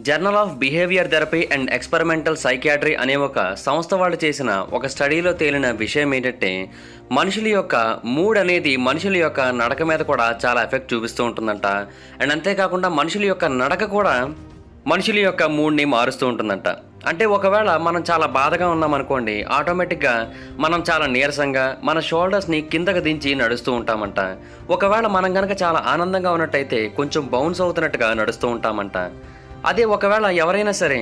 Journal of behaviour therapy and experimental psychiatry అనే ఒక సంస్థ వాళ్ళు చేసిన ఒక స్టడీలో తేలిన విషయం ఏంటంటే మనుషుల యొక్క మూడ్ అనేది మనుషుల యొక్క నడక మీద కూడా చాలా ఎఫెక్ట్ చూపిస్తూ ఉంటుందంట. అండ్ అంతేకాకుండా మనుషుల యొక్క నడక కూడా మనుషుల యొక్క మూడ్ని మారుస్తూ ఉంటుందంట. అంటే ఒకవేళ మనం చాలా బాధగా ఉన్నామనుకోండి, ఆటోమేటిక్గా మనం చాలా నీరసంగా మన షోల్డర్స్ని కిందకు దించి నడుస్తూ ఉంటామంట. ఒకవేళ మనం కనుక చాలా ఆనందంగా ఉన్నట్టయితే కొంచెం బౌన్స్ అవుతున్నట్టుగా నడుస్తూ ఉంటామంట. అదే ఒకవేళ ఎవరైనా సరే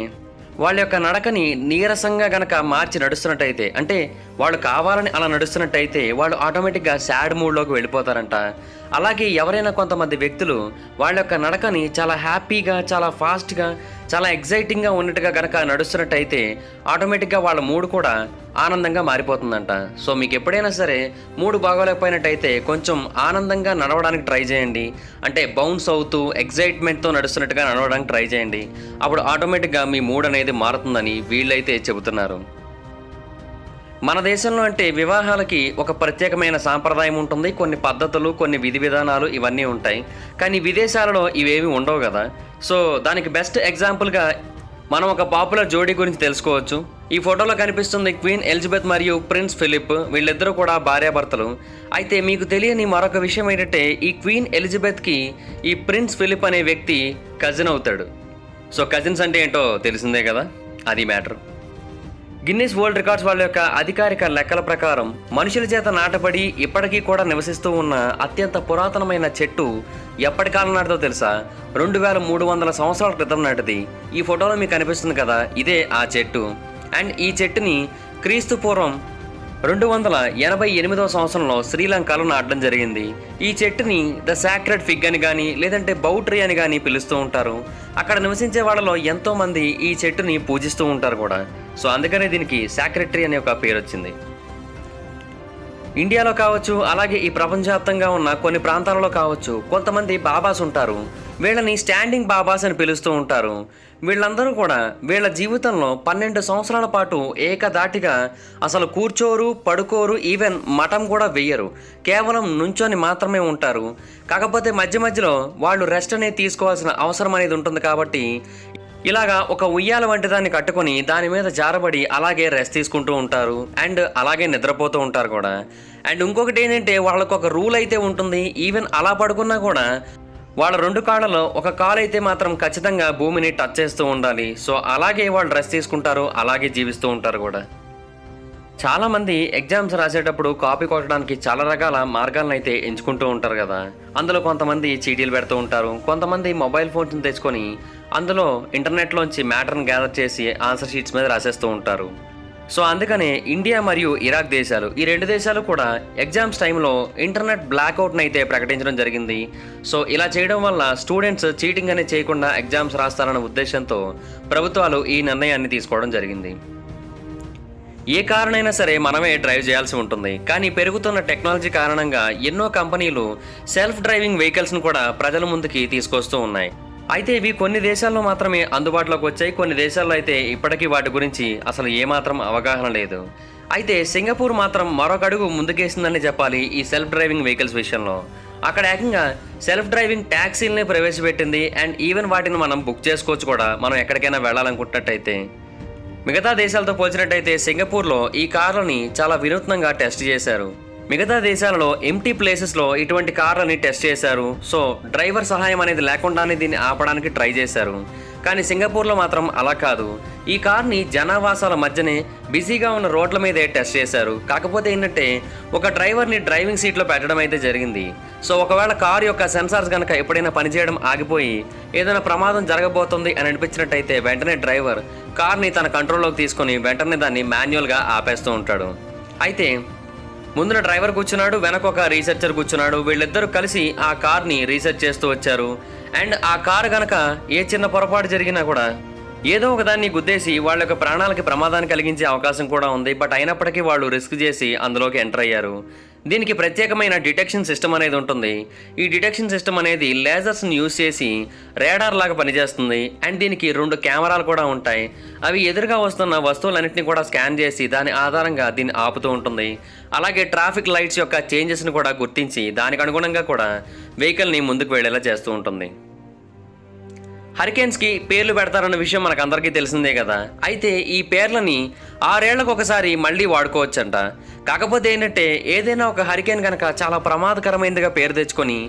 వాళ్ళ యొక్క నడకని నీరసంగా గనక మార్చి నడుస్తున్నట్టయితే, అంటే వాళ్ళు కావాలని అలా నడుస్తున్నట్టయితే వాళ్ళు ఆటోమేటిక్గా సాడ్ మూడ్లోకి వెళ్ళిపోతారంట. అలాగే ఎవరైనా కొంతమంది వ్యక్తులు వాళ్ళ యొక్క నడకని చాలా హ్యాపీగా, చాలా ఫాస్ట్గా, చాలా ఎగ్జైటింగ్గా ఉన్నట్టుగా గనక నడుస్తున్నట్టయితే ఆటోమేటిక్గా వాళ్ళ మూడ్ కూడా ఆనందంగా మారిపోతుందంట. సో మీకు ఎప్పుడైనా సరే మూడు బాగోలేకపోయినట్టయితే కొంచెం ఆనందంగా నడవడానికి ట్రై చేయండి. అంటే బౌన్స్ అవుతూ ఎగ్జైట్మెంట్తో నడుస్తున్నట్టుగా నడవడానికి ట్రై చేయండి. అప్పుడు ఆటోమేటిక్గా మీ మూడ్ అనేది మారుతుందని వీళ్ళైతే చెబుతున్నారు. మన దేశంలో అంటే వివాహాలకి ఒక ప్రత్యేకమైన సాంప్రదాయం ఉంటుంది, కొన్ని పద్ధతులు, కొన్ని విధి విధానాలు ఇవన్నీ ఉంటాయి. కానీ విదేశాలలో ఇవేవి ఉండవు కదా. సో దానికి బెస్ట్ ఎగ్జాంపుల్గా మనం ఒక పాపులర్ జోడీ గురించి తెలుసుకోవచ్చు. ఈ ఫోటోలో కనిపిస్తుంది క్వీన్ ఎలిజబెత్ మరియు ప్రిన్స్ ఫిలిప్. వీళ్ళిద్దరూ కూడా భార్యాభర్తలు. అయితే మీకు తెలియని మరొక విషయం ఏంటంటే ఈ క్వీన్ ఎలిజబెత్కి ఈ ప్రిన్స్ ఫిలిప్ అనే వ్యక్తి కజిన్ అవుతాడు. సో కజిన్స్ అంటే ఏంటో తెలిసిందే కదా, అది మ్యాటర్. గిన్నీస్ వరల్డ్ రికార్డ్స్ వాళ్ళ యొక్క అధికారిక లెక్కల ప్రకారం మనుషుల చేత నాటబడి ఇప్పటికీ కూడా నివసిస్తూ ఉన్న అత్యంత పురాతనమైన చెట్టు ఎప్పటి కాలం నాటిదో తెలుసా? 2300 సంవత్సరాల క్రితం నాటిది. ఈ ఫోటోలో మీకు కనిపిస్తుంది కదా, ఇదే ఆ చెట్టు. అండ్ ఈ చెట్టుని క్రీస్తు పూర్వం 288వ సంవత్సరంలో శ్రీలంకలో నాటడం జరిగింది. ఈ చెట్టుని ద సాక్రెడ్ ఫిగ్ అని కానీ లేదంటే బౌ ట్రీ అని కానీ పిలుస్తూ ఉంటారు. అక్కడ నివసించే వాళ్ళలో ఎంతోమంది ఈ చెట్టుని పూజిస్తూ ఉంటారు కూడా. సో అందుకనే దీనికి సాక్రెడ్ ట్రీ అనే ఒక పేరు వచ్చింది. ఇండియాలో కావచ్చు, అలాగే ఈ ప్రపంచవ్యాప్తంగా ఉన్న కొన్ని ప్రాంతాలలో కావచ్చు, కొంతమంది బాబాస్ ఉంటారు. వీళ్ళని స్టాండింగ్ బాబాస్ అని పిలుస్తూ ఉంటారు. వీళ్ళందరూ కూడా వీళ్ళ జీవితంలో 12 సంవత్సరాల పాటు ఏకధాటిగా అసలు కూర్చోరు, పడుకోరు, ఈవెన్ మఠం కూడా వెయ్యరు. కేవలం నుంచొని మాత్రమే ఉంటారు. కాకపోతే మధ్య మధ్యలో వాళ్ళు రెస్ట్ అనేది తీసుకోవాల్సిన అవసరం అనేది ఉంటుంది. కాబట్టి ఇలాగా ఒక ఉయ్యాల వంటి దాన్ని కట్టుకొని దాని మీద జారబడి అలాగే రెస్ట్ తీసుకుంటూ ఉంటారు. అండ్ అలాగే నిద్రపోతూ ఉంటారు కూడా. అండ్ ఇంకొకటి ఏంటంటే వాళ్ళకు ఒక రూల్ అయితే ఉంటుంది. ఈవెన్ అలా పడుకున్నా కూడా వాళ్ళ 2 కాళ్ళలో ఒక కాలు అయితే మాత్రం ఖచ్చితంగా భూమిని టచ్ చేస్తూ ఉండాలి. సో అలాగే వాళ్ళు రెస్ట్ తీసుకుంటారు, అలాగే జీవిస్తూ ఉంటారు కూడా. చాలామంది ఎగ్జామ్స్ రాసేటప్పుడు కాపీ కొట్టడానికి చాలా రకాల మార్గాలను అయితే ఎంచుకుంటూ ఉంటారు కదా. అందులో కొంతమంది చీటీలు పెడుతూ ఉంటారు, కొంతమంది మొబైల్ ఫోన్స్ని తెచ్చుకొని అందులో ఇంటర్నెట్లోంచి మ్యాటర్ని గ్యాదర్ చేసి ఆన్సర్ షీట్స్ మీద రాసేస్తూ ఉంటారు. సో అందుకనే ఇండియా మరియు ఇరాక్ దేశాలు, ఈ 2 దేశాలు కూడా ఎగ్జామ్స్ టైంలో ఇంటర్నెట్ బ్లాక్అవుట్ని అయితే ప్రకటించడం జరిగింది. సో ఇలా చేయడం వల్ల స్టూడెంట్స్ చీటింగ్ అనేది చేయకుండా ఎగ్జామ్స్ రాస్తారన్న ఉద్దేశంతో ప్రభుత్వాలు ఈ నిర్ణయాన్ని తీసుకోవడం జరిగింది. ఏ కారణమైనా సరే మనమే డ్రైవ్ చేయాల్సి ఉంటుంది. కానీ పెరుగుతున్న టెక్నాలజీ కారణంగా ఎన్నో కంపెనీలు సెల్ఫ్ డ్రైవింగ్ వెహికల్స్ను కూడా ప్రజల ముందుకి తీసుకొస్తూ ఉన్నాయి. అయితే ఇవి కొన్ని దేశాల్లో మాత్రమే అందుబాటులోకి వచ్చాయి. కొన్ని దేశాల్లో అయితే ఇప్పటికీ వాటి గురించి అసలు ఏమాత్రం అవగాహన లేదు. అయితే సింగపూర్ మాత్రం మరొక అడుగు ముందుకేసిందని చెప్పాలి ఈ సెల్ఫ్ డ్రైవింగ్ వెహికల్స్ విషయంలో. అక్కడ ఏకంగా సెల్ఫ్ డ్రైవింగ్ ట్యాక్సీలని ప్రవేశపెట్టింది. అండ్ ఈవెన్ వాటిని మనం బుక్ చేసుకోవచ్చు కూడా, మనం ఎక్కడికైనా వెళ్ళాలనుకుంటున్నట్టయితే. మిగతా దేశాలతో పోల్చినట్టయితే సింగపూర్లో ఈ కార్లని చాలా వినూత్నంగా టెస్ట్ చేశారు. మిగతా దేశాలలో ఎంటీ ప్లేసెస్లో ఇటువంటి కార్లని టెస్ట్ చేశారు. సో డ్రైవర్ సహాయం అనేది లేకుండానే దీన్ని ఆపడానికి ట్రై చేశారు. కానీ సింగపూర్లో మాత్రం అలా కాదు. ఈ కార్ని జనావాసాల మధ్యనే బిజీగా ఉన్న రోడ్ల మీదే టెస్ట్ చేశారు. కాకపోతే ఏంటంటే ఒక డ్రైవర్ని డ్రైవింగ్ సీట్లో పెట్టడం అయితే జరిగింది. సో ఒకవేళ కారు యొక్క సెన్సార్స్ కనుక ఎప్పుడైనా పనిచేయడం ఆగిపోయి ఏదైనా ప్రమాదం జరగబోతుంది అని అనిపించినట్టయితే వెంటనే డ్రైవర్ కార్ని తన కంట్రోల్లోకి తీసుకొని వెంటనే దాన్ని మాన్యువల్గా ఆపేస్తూ ఉంటాడు. అయితే ముందున డ్రైవర్ కూర్చున్నాడు, వెనక ఒక రీసెర్చర్ కూర్చున్నాడు. వీళ్ళిద్దరూ కలిసి ఆ కార్ని రీసెర్చ్ చేస్తూ వచ్చారు. అండ్ ఆ కారు గనక ఏ చిన్న పొరపాటు జరిగినా కూడా ఏదో ఒక దాన్ని గుద్దేసి వాళ్ళ యొక్క ప్రాణాలకి ప్రమాదాన్ని కలిగించే అవకాశం కూడా ఉంది. బట్ అయినప్పటికీ వాళ్ళు రిస్క్ చేసి అందులోకి ఎంటర్ అయ్యారు. దీనికి ప్రత్యేకమైన డిటెక్షన్ సిస్టమ్ అనేది ఉంటుంది. ఈ డిటెక్షన్ సిస్టమ్ అనేది లేజర్స్ని యూజ్ చేసి రేడార్ లాగా పనిచేస్తుంది. అండ్ దీనికి 2 కెమెరాలు కూడా ఉంటాయి. అవి ఎదురుగా వస్తున్న వస్తువులన్నింటినీ కూడా స్కాన్ చేసి దాని ఆధారంగా దీన్ని ఆపుతూ ఉంటుంది. అలాగే ట్రాఫిక్ లైట్స్ యొక్క చేంజెస్ని కూడా గుర్తించి దానికి అనుగుణంగా కూడా వెహికల్ని ముందుకు వెళ్ళేలా చేస్తూ ఉంటుంది. హరికేన్స్కి పేర్లు పెడతారన్న విషయం మనకు అందరికీ తెలిసిందే కదా. అయితే ఈ పేర్లని 6 ఏళ్లకు ఒకసారి మళ్ళీ వాడుకోవచ్చంట. కాకపోతే ఏంటంటే ఏదైనా ఒక హరికేన్ కనుక చాలా ప్రమాదకరమైనదిగా పేరు తెచ్చుకొని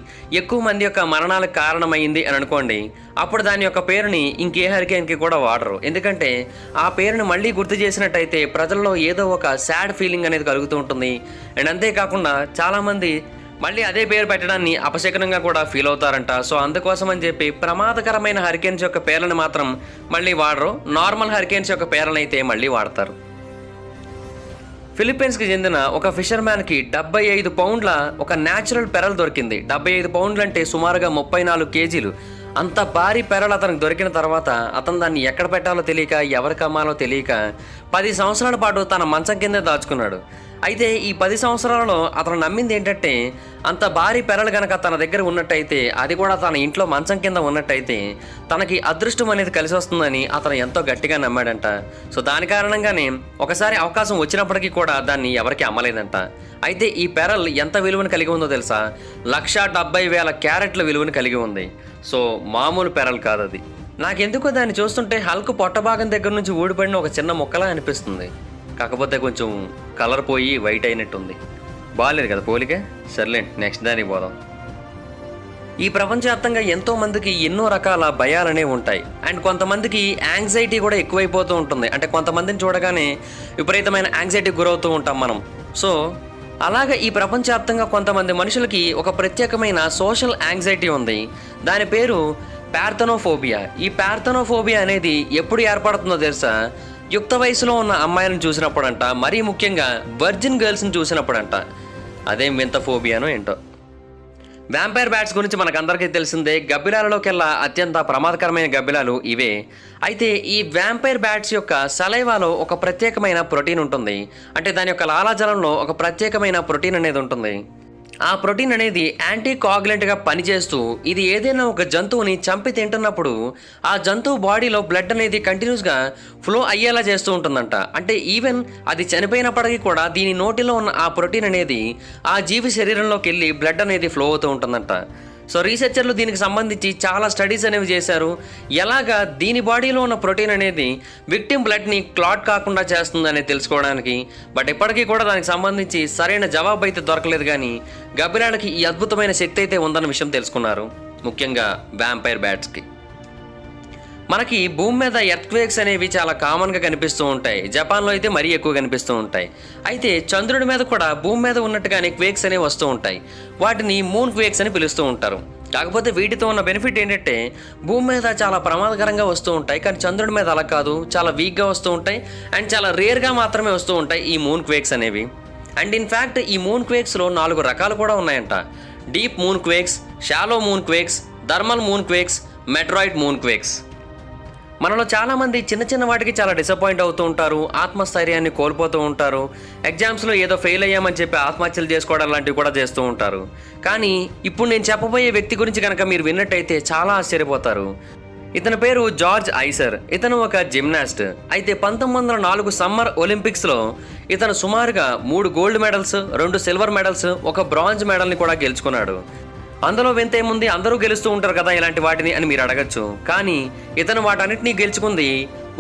ఎక్కువ మంది యొక్క మరణాలకు కారణమైంది అని అనుకోండి, అప్పుడు దాని యొక్క పేరుని ఇంకే హరికేన్కి కూడా వాడరు. ఎందుకంటే ఆ పేరుని మళ్ళీ గుర్తు చేసినట్టయితే ప్రజల్లో ఏదో ఒక సాడ్ ఫీలింగ్ అనేది కలుగుతూ ఉంటుంది. అండ్ అంతేకాకుండా చాలామంది మళ్ళీ అదే పేరు పెట్టడాన్ని అపశకనంగా కూడా ఫీల్ అవుతారంట. సో అందుకోసం అని చెప్పి ప్రమాదకరమైన హరికేన్స్ యొక్క పేర్లను మాత్రం మళ్ళీ వాడరు. నార్మల్ హరికేన్స్ యొక్క పేర్లను అయితే మళ్ళీ వాడతారు. ఫిలిప్పీన్స్కి చెందిన ఒక ఫిషర్మ్యాన్కి 75 పౌండ్ల ఒక న్యాచురల్ పెరల్ దొరికింది. 75 పౌండ్లు అంటే సుమారుగా 34 కేజీలు. అంత భారీ పెరల్ అతనికి దొరికిన తర్వాత అతను దాన్ని ఎక్కడ పెట్టాలో తెలియక, ఎవరికి అమ్మాలో తెలియక 10 సంవత్సరాల పాటు తన మంచం కిందే దాచుకున్నాడు. అయితే ఈ 10 సంవత్సరాలలో అతను నమ్మింది ఏంటంటే అంత భారీ పెరలు కనుక తన దగ్గర ఉన్నట్టయితే, అది కూడా తన ఇంట్లో మంచం కింద ఉన్నట్టయితే తనకి అదృష్టం అనేది కలిసి వస్తుందని అతను ఎంతో గట్టిగా నమ్మాడంట. సో దాని కారణంగానే ఒకసారి అవకాశం వచ్చినప్పటికీ కూడా దాన్ని ఎవరికి అమ్మలేదంట. అయితే ఈ పెరల్ ఎంత విలువను కలిగి ఉందో తెలుసా? 1,70,000 క్యారెట్ల విలువను కలిగి ఉంది. సో మామూలు పెరల్ కాదు అది. నాకెందుకో దాన్ని చూస్తుంటే హల్క్ పొట్ట భాగం దగ్గర నుంచి ఊడిపడిన ఒక చిన్న మొక్కలా అనిపిస్తుంది. కాకపోతే కొంచెం కలర్ పోయి వైట్ అయినట్టుంది. బాగాలేదు కదా పోలికే. సర్లేండి, నెక్స్ట్ దానికి పోదాం. ఈ ప్రపంచవ్యాప్తంగా ఎంతో మందికి ఎన్నో రకాల భయాలనే ఉంటాయి. అండ్ కొంతమందికి యాంగ్జైటీ కూడా ఎక్కువైపోతూ ఉంటుంది. అంటే కొంతమందిని చూడగానే విపరీతమైన యాంగ్జైటీకి గురవుతూ ఉంటాం మనం. సో అలాగే ఈ ప్రపంచవ్యాప్తంగా కొంతమంది మనుషులకి ఒక ప్రత్యేకమైన సోషల్ యాంగ్జైటీ ఉంది. దాని పేరు పార్థనోఫోబియా. ఈ పార్థనోఫోబియా అనేది ఎప్పుడు ఏర్పడుతుందో తెలుసా? యుక్త వయసులో ఉన్న అమ్మాయిలను చూసినప్పుడంట, మరీ ముఖ్యంగా వర్జిన్ గర్ల్స్ని చూసినప్పుడంట. అదేం వింత ఫోబియానో ఏంటో. వ్యాంపైర్ బ్యాట్స్ గురించి మనకందరికీ తెలిసిందే. గబ్బిలాలలోకెల్లా అత్యంత ప్రమాదకరమైన గబ్బిలాలు ఇవే. అయితే ఈ వ్యాంపైర్ బ్యాట్స్ యొక్క సలైవాలో ఒక ప్రత్యేకమైన ప్రోటీన్ ఉంటుంది. అంటే దాని యొక్క లాలాజలంలో ఒక ప్రత్యేకమైన ప్రోటీన్ అనేది ఉంటుంది. ఆ ప్రోటీన్ అనేది యాంటీ కోయాగులెంట్గా పనిచేస్తూ ఇది ఏదైనా ఒక జంతువుని చంపి తింటున్నప్పుడు ఆ జంతువు బాడీలో బ్లడ్ అనేది కంటిన్యూస్గా ఫ్లో అయ్యేలా చేస్తూ ఉంటుందంట. అంటే ఈవెన్ అది చనిపోయినప్పటికీ కూడా దీని నోటిలో ఉన్న ఆ ప్రోటీన్ అనేది ఆ జీవి శరీరంలోకి వెళ్ళి బ్లడ్ అనేది ఫ్లో అవుతూ ఉంటుందంట. సో రీసెర్చర్లు దీనికి సంబంధించి చాలా స్టడీస్ అనేవి చేశారు. ఎలాగా దీని బాడీలో ఉన్న ప్రోటీన్ అనేది విక్టిమ్ బ్లడ్ని క్లాట్ కాకుండా చేస్తుందని తెలుసుకోవడానికి. బట్ ఇప్పటికీ కూడా దానికి సంబంధించి సరైన జవాబు అయితే దొరకలేదు. కానీ గబ్బిలాలకి ఈ అద్భుతమైన శక్తి అయితే ఉందన్న విషయం తెలుసుకున్నారు, ముఖ్యంగా వ్యాంపైర్ బ్యాట్స్కి. మనకి భూమి మీద ఎర్త్క్వేక్స్ అనేవి చాలా కామన్గా కనిపిస్తూ ఉంటాయి. జపాన్లో అయితే మరీ ఎక్కువ కనిపిస్తూ ఉంటాయి. అయితే చంద్రుడి మీద కూడా భూమి మీద ఉన్నట్టుగానే క్వేక్స్ అనేవి వస్తూ ఉంటాయి. వాటిని మూన్ క్వేక్స్ అని పిలుస్తూ ఉంటారు. కాకపోతే వీటితో ఉన్న బెనిఫిట్ ఏంటంటే భూమి మీద చాలా ప్రమాదకరంగా వస్తూ ఉంటాయి, కానీ చంద్రుడి మీద అలా కాదు, చాలా వీక్గా వస్తూ ఉంటాయి. అండ్ చాలా రేర్గా మాత్రమే వస్తూ ఉంటాయి ఈ మూన్ క్వేక్స్ అనేవి. అండ్ ఇన్ఫ్యాక్ట్ ఈ మూన్ క్వేక్స్లో 4 రకాలు కూడా ఉన్నాయంట. Deep moonquakes, shallow moonquakes, thermal moonquakes, meteoroid moonquakes. మనలో చాలామంది చిన్న చిన్న వాటికి చాలా డిసప్పాయింట్ అవుతూ ఉంటారు, ఆత్మస్థైర్యాన్ని కోల్పోతూ ఉంటారు. ఎగ్జామ్స్లో ఏదో ఫెయిల్ అయ్యామని చెప్పి ఆత్మహత్యలు చేసుకోవడం లాంటివి కూడా చేస్తూ ఉంటారు. కానీ ఇప్పుడు నేను చెప్పబోయే వ్యక్తి గురించి కనుక మీరు విన్నట్టయితే చాలా ఆశ్చర్యపోతారు. ఇతని పేరు జార్జ్ ఐసర్. ఇతను ఒక జిమ్నాస్ట్. అయితే 1904 సమ్మర్ ఒలింపిక్స్లో ఇతను సుమారుగా 3 gold medals, 2 silver medals, 1 bronze మెడల్ని కూడా గెలుచుకున్నాడు. అందులో వింత ఏముంది, అందరూ గెలుస్తూ ఉంటారు కదా ఇలాంటి వాటిని అని మీరు అడగచ్చు. కానీ ఇతను వాటన్నిటినీ గెలుచుకుంది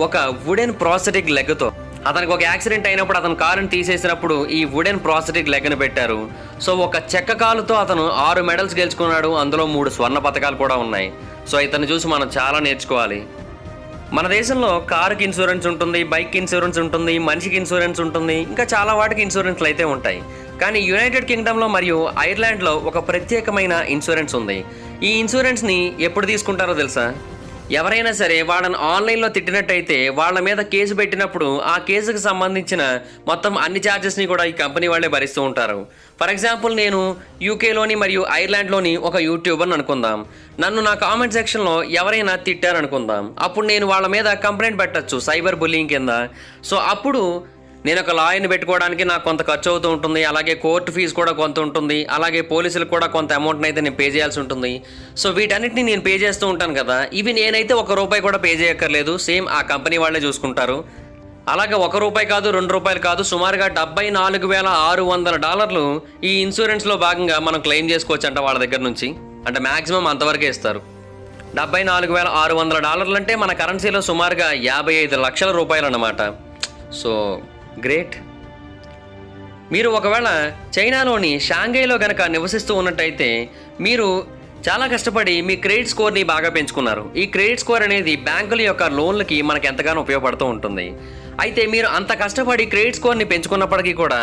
ఒక వుడెన్ ప్రాస్థెటిక్ లెగ్తో. అతనికి ఒక యాక్సిడెంట్ అయినప్పుడు అతను కారుని తీసేసినప్పుడు ఈ వుడెన్ ప్రాస్థెటిక్ లెగ్ని పెట్టారు. సో ఒక చెక్క కాలుతో అతను 6 మెడల్స్ గెలుచుకున్నాడు. అందులో 3 స్వర్ణ పతకాలు కూడా ఉన్నాయి. సో ఇతను చూసి మనం చాలా నేర్చుకోవాలి. మన దేశంలో కారుకి ఇన్సూరెన్స్ ఉంటుంది, బైక్ ఇన్సూరెన్స్ ఉంటుంది, మనిషికి ఇన్సూరెన్స్ ఉంటుంది, ఇంకా చాలా వాటికి ఇన్సూరెన్స్లు అయితే ఉంటాయి. కానీ యునైటెడ్ కింగ్డమ్లో మరియు ఐర్లాండ్లో ఒక ప్రత్యేకమైన ఇన్సూరెన్స్ ఉంది. ఈ ఇన్సూరెన్స్ని ఎప్పుడు తీసుకుంటారో తెలుసా? ఎవరైనా సరే వాళ్ళని ఆన్లైన్లో తిట్టినట్టయితే వాళ్ళ మీద కేసు పెట్టినప్పుడు ఆ కేసుకు సంబంధించిన మొత్తం అన్ని ఛార్జెస్ని కూడా ఈ కంపెనీ వాళ్ళే భరిస్తూ ఉంటారు. ఫర్ ఎగ్జాంపుల్ నేను యూకేలోని మరియు ఐర్లాండ్లోని ఒక యూట్యూబర్ని అనుకుందాం. నన్ను నా కామెంట్ సెక్షన్లో ఎవరైనా తిట్టారనుకుందాం. అప్పుడు నేను వాళ్ళ మీద కంప్లైంట్ పెట్టచ్చు సైబర్ బుల్లింగ్ కింద. సో అప్పుడు నేను ఒక లాయర్ని పెట్టుకోవడానికి నాకు కొంత ఖర్చు అవుతూ ఉంటుంది, అలాగే కోర్టు ఫీజు కూడా కొంత ఉంటుంది, అలాగే పోలీసులకు కూడా కొంత అమౌంట్ని అయితే నేను పే చేయాల్సి ఉంటుంది. సో వీటన్నిటిని నేను పే చేస్తూ ఉంటాను కదా. ఇవి నేనైతే ₹1 కూడా పే చేయక్కర్లేదు, సేమ్ ఆ కంపెనీ వాళ్ళే చూసుకుంటారు. అలాగే ₹1 కాదు, ₹2 కాదు, సుమారుగా $74,600 ఈ ఇన్సూరెన్స్లో భాగంగా మనం క్లెయిమ్ చేసుకోవచ్చు అంట వాళ్ళ దగ్గర నుంచి. అంటే మ్యాక్సిమం అంతవరకే ఇస్తారు. $74,600 అంటే మన కరెన్సీలో సుమారుగా 55 లక్షల రూపాయలు అన్నమాట. So great. మీరు ఒకవేళ చైనాలోని షాంఘైలో గనక నివసిస్తూ ఉన్నట్టయితే మీరు చాలా కష్టపడి మీ క్రెడిట్ స్కోర్ని బాగా పెంచుకున్నారు. ఈ క్రెడిట్ స్కోర్ అనేది బ్యాంకుల యొక్క లోన్లకి మనకు ఎంతగానో ఉపయోగపడుతూ ఉంటుంది. అయితే మీరు అంత కష్టపడి క్రెడిట్ స్కోర్ని పెంచుకున్నప్పటికీ కూడా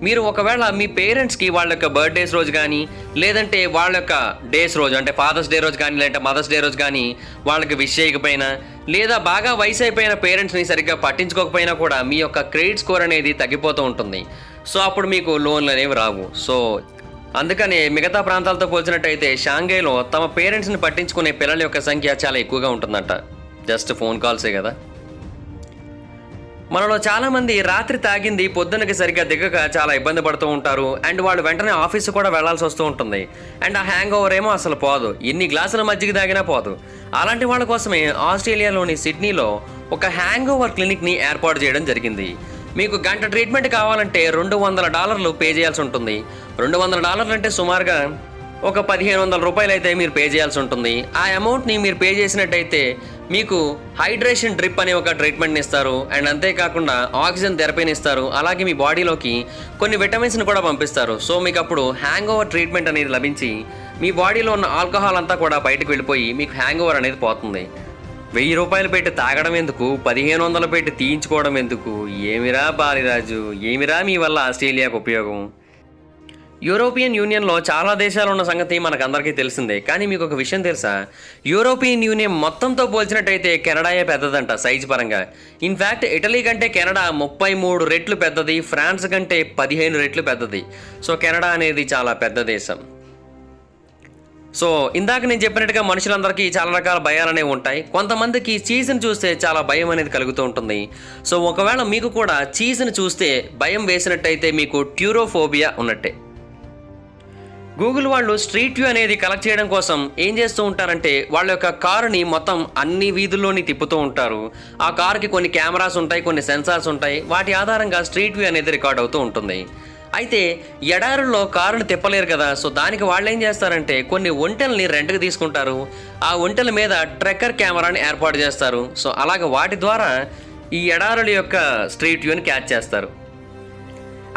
మీరు ఒకవేళ మీ పేరెంట్స్కి వాళ్ళ యొక్క బర్త్డేస్ రోజు కానీ, లేదంటే వాళ్ళ యొక్క డేస్ రోజు అంటే ఫాదర్స్ డే రోజు కానీ, లేదంటే మదర్స్ డే రోజు కానీ వాళ్ళకి విష్ చేయకపోయినా, లేదా బాగా వయసు అయిపోయిన పేరెంట్స్ని సరిగ్గా పట్టించుకోకపోయినా కూడా మీ యొక్క క్రెడిట్ స్కోర్ అనేది తగ్గిపోతూ ఉంటుంది. సో అప్పుడు మీకు లోన్లు అనేవి రావు. సో అందుకని మిగతా ప్రాంతాలతో పోల్చినట్టయితే షాంఘైలో తమ పేరెంట్స్ని పట్టించుకునే పిల్లల యొక్క సంఖ్య చాలా ఎక్కువగా ఉంటుందంట. జస్ట్ ఫోన్ కాల్సే కదా. మనలో చాలామంది రాత్రి తాగింది పొద్దునకి సరిగ్గా దిగక చాలా ఇబ్బంది పడుతూ ఉంటారు. అండ్ వాళ్ళు వెంటనే ఆఫీస్ కూడా వెళ్లాల్సి వస్తూ ఉంటుంది. అండ్ ఆ హ్యాంగ్ ఓవర్ ఏమో అసలు పోదు, ఎన్ని గ్లాసుల మజ్జిగ తాగినా పోదు. అలాంటి వాళ్ళ కోసమే ఆస్ట్రేలియాలోని సిడ్నీలో ఒక హ్యాంగ్ ఓవర్ క్లినిక్ని ఏర్పాటు చేయడం జరిగింది. మీకు గంట ట్రీట్మెంట్ కావాలంటే $200 పే చేయాల్సి ఉంటుంది. $200 అంటే సుమారుగా ఒక $1,500 అయితే మీరు పే చేయాల్సి ఉంటుంది. ఆ అమౌంట్ని మీరు పే చేసినట్టయితే మీకు హైడ్రేషన్ డ్రిప్ అనే ఒక ట్రీట్మెంట్ని ఇస్తారు. అండ్ అంతేకాకుండా ఆక్సిజన్ థెరపీని ఇస్తారు. అలాగే మీ బాడీలోకి కొన్ని విటమిన్స్ని కూడా పంపిస్తారు. సో మీకు అప్పుడు హ్యాంగ్ ఓవర్ ట్రీట్మెంట్ అనేది లభించి మీ బాడీలో ఉన్న ఆల్కహాల్ అంతా కూడా బయటకు వెళ్ళిపోయి మీకు హ్యాంగ్ ఓవర్ అనేది పోతుంది. $1,000 పెట్టి తాగడం ఎందుకు, $1,500 పెట్టి తీయించుకోవడం ఎందుకు? ఏమిరా బాలిరాజు, ఏమిరా మీ వల్ల ఆస్ట్రేలియాకు ఉపయోగం? యూరోపియన్ యూనియన్లో చాలా దేశాలు ఉన్న సంగతి మనకందరికీ తెలిసిందే. కానీ మీకు ఒక విషయం తెలుసా? యూరోపియన్ యూనియన్ మొత్తంతో పోల్చినట్టయితే కెనడాయే పెద్దదంట సైజు పరంగా. ఇన్ఫ్యాక్ట్ ఇటలీ కంటే కెనడా 33 రెట్లు పెద్దది, ఫ్రాన్స్ కంటే 15 రెట్లు పెద్దది. సో కెనడా అనేది చాలా పెద్ద దేశం. సో ఇందాక నేను చెప్పినట్టుగా మనుషులందరికీ చాలా రకాల భయాలు అనేవి ఉంటాయి. కొంతమందికి చీజ్ని చూస్తే చాలా భయం అనేది కలుగుతూ ఉంటుంది. సో ఒకవేళ మీకు కూడా చీజ్ని చూస్తే భయం వేసినట్టయితే మీకు ట్యూరోఫోబియా ఉన్నట్టే. గూగుల్ వాళ్ళు స్ట్రీట్ వ్యూ అనేది కలెక్ట్ చేయడం కోసం ఏం చేస్తూ ఉంటారంటే వాళ్ళ యొక్క కారుని మొత్తం అన్ని వీధుల్లోని తిప్పుతూ ఉంటారు. ఆ కారుకి కొన్ని కెమెరాస్ ఉంటాయి, కొన్ని సెన్సార్స్ ఉంటాయి. వాటి ఆధారంగా స్ట్రీట్ వ్యూ అనేది రికార్డ్ అవుతూ ఉంటుంది. అయితే ఎడారుల్లో కారుని తిప్పలేరు కదా. సో దానికి వాళ్ళు ఏం చేస్తారంటే కొన్ని ఒంటెల్ని రెంట్కి తీసుకుంటారు. ఆ ఒంటెల మీద ట్రెక్కర్ కెమెరాని ఏర్పాటు చేస్తారు. సో అలాగే వాటి ద్వారా ఈ ఎడారుల యొక్క స్ట్రీట్ వ్యూని క్యాచ్ చేస్తారు.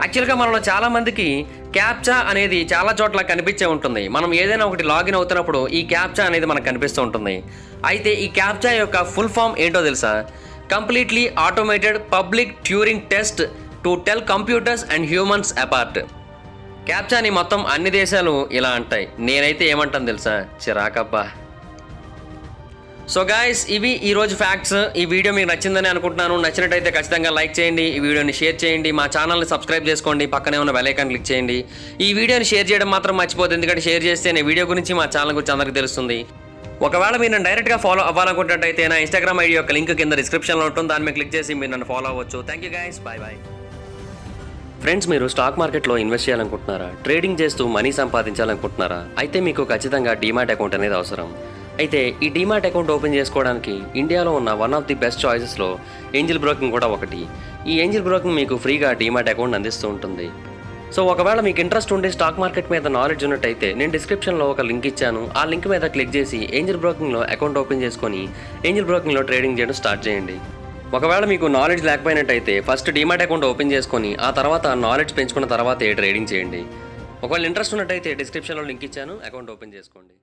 యాక్చువల్గా మనలో చాలామందికి క్యాప్చా అనేది చాలా చోట్ల కనిపించే ఉంటుంది. మనం ఏదైనా ఒకటి లాగిన్ అవుతున్నప్పుడు ఈ క్యాప్చా అనేది మనకు కనిపిస్తూ ఉంటుంది. అయితే ఈ క్యాప్చా యొక్క ఫుల్ ఫామ్ ఏంటో తెలుసా? Completely automated public Turing test to tell computers and humans apart. క్యాప్చాని మొత్తం అన్ని దేశాలు ఇలా అంటాయి. నేనైతే ఏమంటాను తెలుసా? చిరాకబ్బా. సో గాయస్, ఇవి ఈరోజు ఫ్యాక్ట్స్. ఈ వీడియో మీకు నచ్చిందని అనుకుంటున్నాను. నచ్చినట్టయితే ఖచ్చితంగా లైక్ చేయండి, ఈ వీడియోని షేర్ చేయండి, మా ఛానల్ని సబ్స్క్రైబ్ చేసుకోండి, పక్కనే ఉన్న బెల్ ఐకాన్ క్లిక్ చేయండి. ఈ వీడియోని షేర్ చేయడం మాత్రం మర్చిపోతుంది, ఎందుకంటే షేర్ చేస్తేనే వీడియో గురించి మా ఛానల్ గురించి అందరికీ తెలుస్తుంది. ఒకవేళ మీరు నన్ను డైరెక్ట్గా ఫాలో అవ్వాలనుకుంటున్నట్టయితే నా ఇన్స్టాగ్రామ్ ఐడి యొక్క లింక్ కింద డిస్క్రిప్షన్లో ఉంటుంది. దాని మీద క్లిక్ చేసి మీరు నన్ను ఫాలో అవ్వచ్చు. Thank you guys, bye bye. Friends, మీరు స్టాక్ మార్కెట్లో ఇన్వెస్ట్ చేయాలనుకుంటున్నారా? ట్రేడింగ్ చేస్తూ మనీ సంపాదించాలనుకుంటున్నారా? అయితే మీకు ఖచ్చితంగా డీమాట్ అకౌంట్ అనేది అవసరం. అయితే ఈ డీమాట్ అకౌంట్ ఓపెన్ చేసుకోవడానికి ఇండియాలో ఉన్న వన్ ఆఫ్ ది బెస్ట్ చాయిసెస్లో ఏంజిల్ బ్రోకింగ్ కూడా ఒకటి. ఈ ఏంజిల్ బ్రోకింగ్ మీకు ఫ్రీగా డీమాట్ అకౌంట్ అందిస్తూ ఉంటుంది. సో ఒకవేళ మీకు ఇంట్రెస్ట్ ఉండి స్టాక్ మార్కెట్ మీద నాలెడ్జ్ ఉన్నట్టయితే నేను డిస్క్రిప్షన్లో ఒక లింక్ ఇచ్చాను. ఆ లింక్ మీద క్లిక్ చేసి ఏంజిల్ బ్రోకింగ్లో అకౌంట్ ఓపెన్ చేసుకొని ఏంజిల్ బ్రోకింగ్లో ట్రేడింగ్ చేయడం స్టార్ట్ చేయండి. ఒకవేళ మీకు నాలెడ్జ్ లేకపోయినట్టయితే ఫస్ట్ డీమాట్ అకౌంట్ ఓపెన్ చేసుకొని ఆ తర్వాత నాలెడ్జ్ పెంచుకున్న తర్వాత ట్రేడింగ్ చేయండి. ఒకవేళ ఇంట్రెస్ట్ ఉన్నట్టయితే డిస్క్రిప్షన్లో లింక్ ఇచ్చాను, అకౌంట్ ఓపెన్ చేసుకోండి.